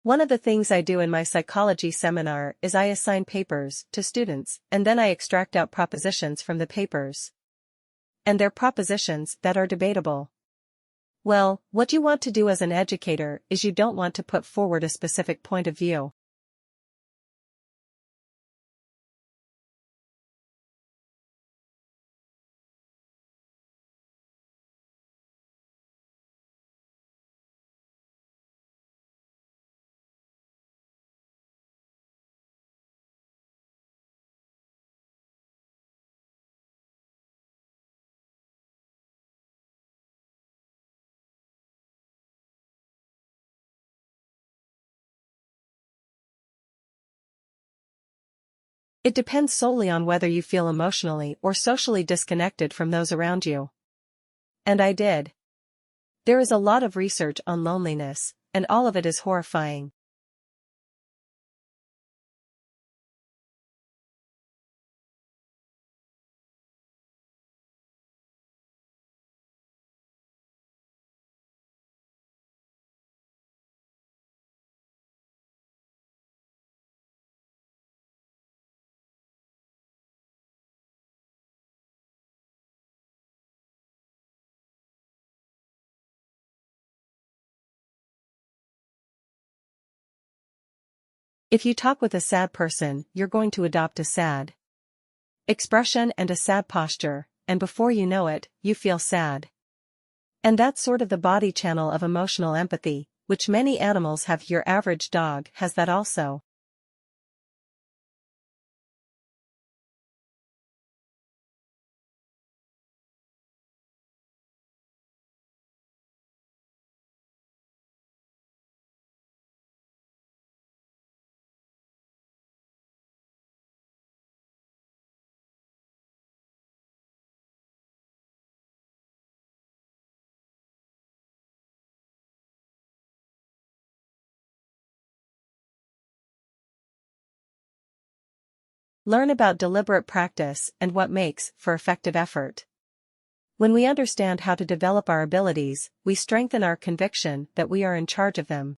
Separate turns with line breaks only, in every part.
One of the things I do in my psychology seminar is I assign papers to students, and then I extract out propositions from the papers. And they're propositions that are debatable. Well, what you want to do as an educator is you don't want to put forward a specific point of view. It depends solely on whether you feel emotionally or socially disconnected from those around you. And I did. There is a lot of research on loneliness, and all of it is horrifying. If you talk with a sad person, you're going to adopt a sad expression and a sad posture, and before you know it, you feel sad. And that's sort of the body channel of emotional empathy, which many animals have. Your average dog has that also. Learn about deliberate practice and what makes for effective effort. When we understand how to develop our abilities, we strengthen our conviction that we are in charge of them.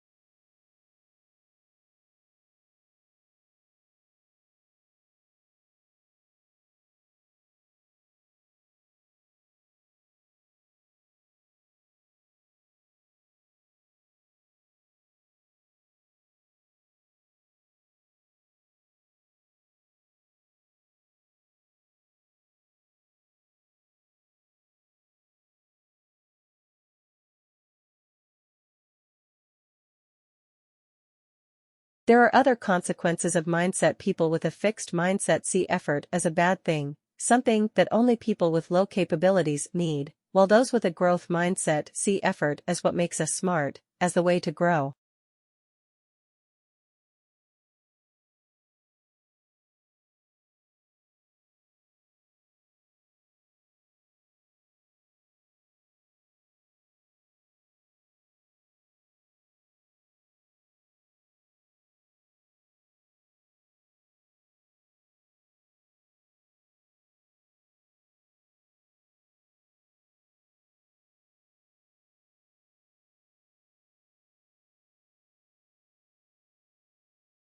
There are other consequences of mindset. People with a fixed mindset see effort as a bad thing, something that only people with low capabilities need, while those with a growth mindset see effort as what makes us smart, as the way to grow.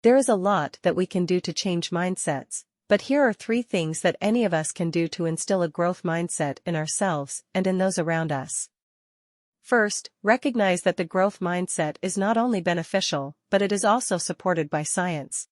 There is a lot that we can do to change mindsets, but here are 3 things that any of us can do to instill a growth mindset in ourselves and in those around us. First, recognize that the growth mindset is not only beneficial, but it is also supported by science.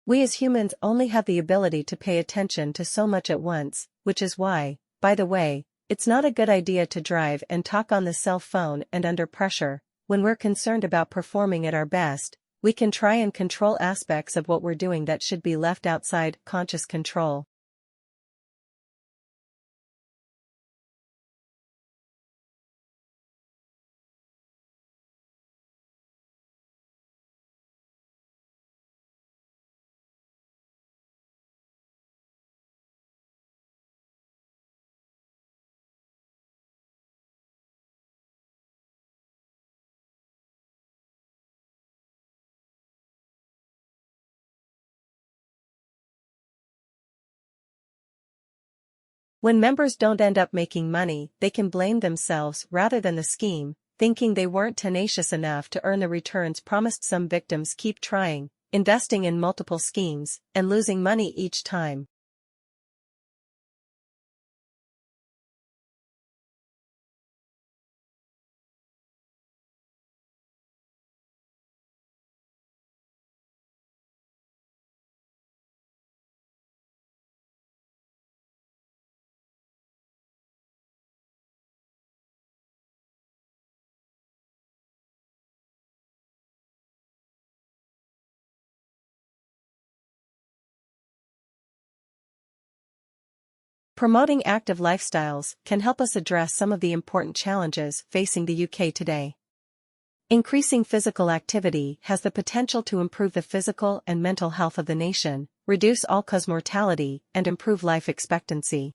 We as humans only have the ability to pay attention to so much at once, which is why, by the way, it's not a good idea to drive and talk on the cell phone and under pressure. When we're concerned about performing at our best, we can try and control aspects of what we're doing that should be left outside conscious control. When members don't end up making money, they can blame themselves rather than the scheme, thinking they weren't tenacious enough to earn the returns promised. Some victims keep trying, investing in multiple schemes, and losing money each time. Promoting active lifestyles can help us address some of the important challenges facing the UK today. Increasing physical activity has the potential to improve the physical and mental health of the nation, reduce all-cause mortality, and improve life expectancy.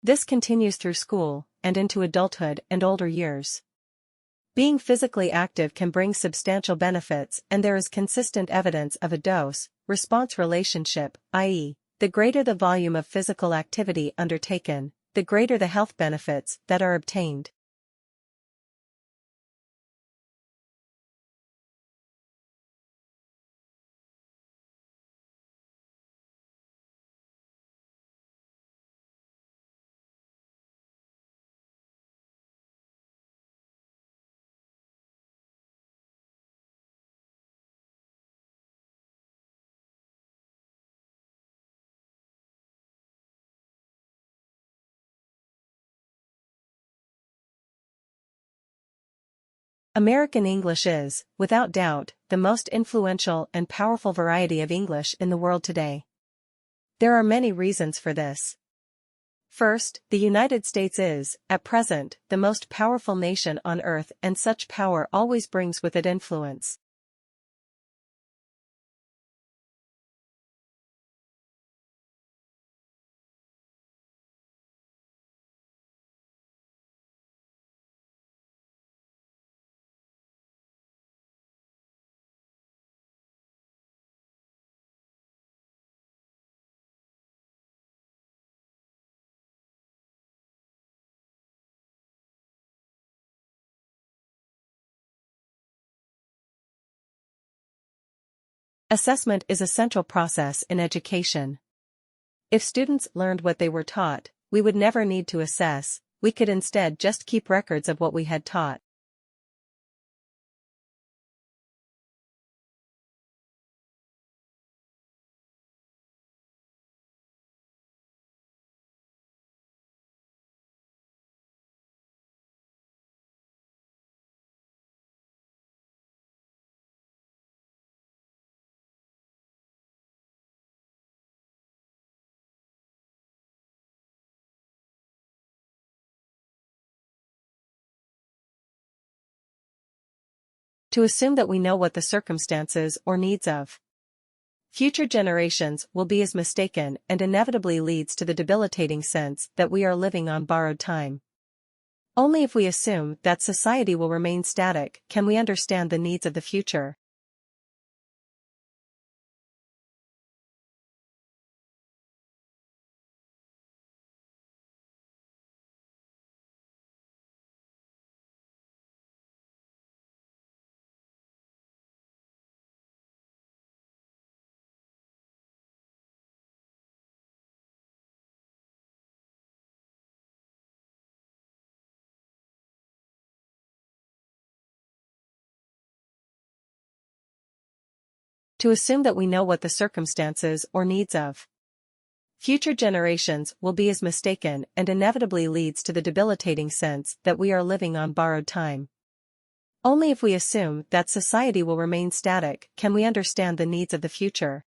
This continues through school and into adulthood and older years. Being physically active can bring substantial benefits, and there is consistent evidence of a dose-response relationship, i.e., the greater the volume of physical activity undertaken, the greater the health benefits that are obtained. American English is, without doubt, the most influential and powerful variety of English in the world today. There are many reasons for this. First, the United States is, at present, the most powerful nation on earth, and such power always brings with it influence. Assessment is a central process in education. If students learned what they were taught, we would never need to assess, we could instead just keep records of what we had taught. To assume that we know what the circumstances or needs of future generations will be is mistaken and inevitably leads to the debilitating sense that we are living on borrowed time. Only if we assume that society will remain static can we understand the needs of the future. To assume that we know what the circumstances or needs of future generations will be is mistaken and inevitably leads to the debilitating sense that we are living on borrowed time. Only if we assume that society will remain static can we understand the needs of the future.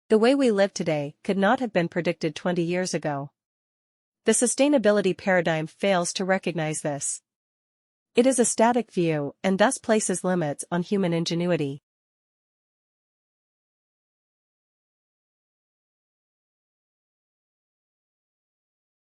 The way we live today could not have been predicted 20 years ago. The sustainability paradigm fails to recognize this. It is a static view and thus places limits on human ingenuity.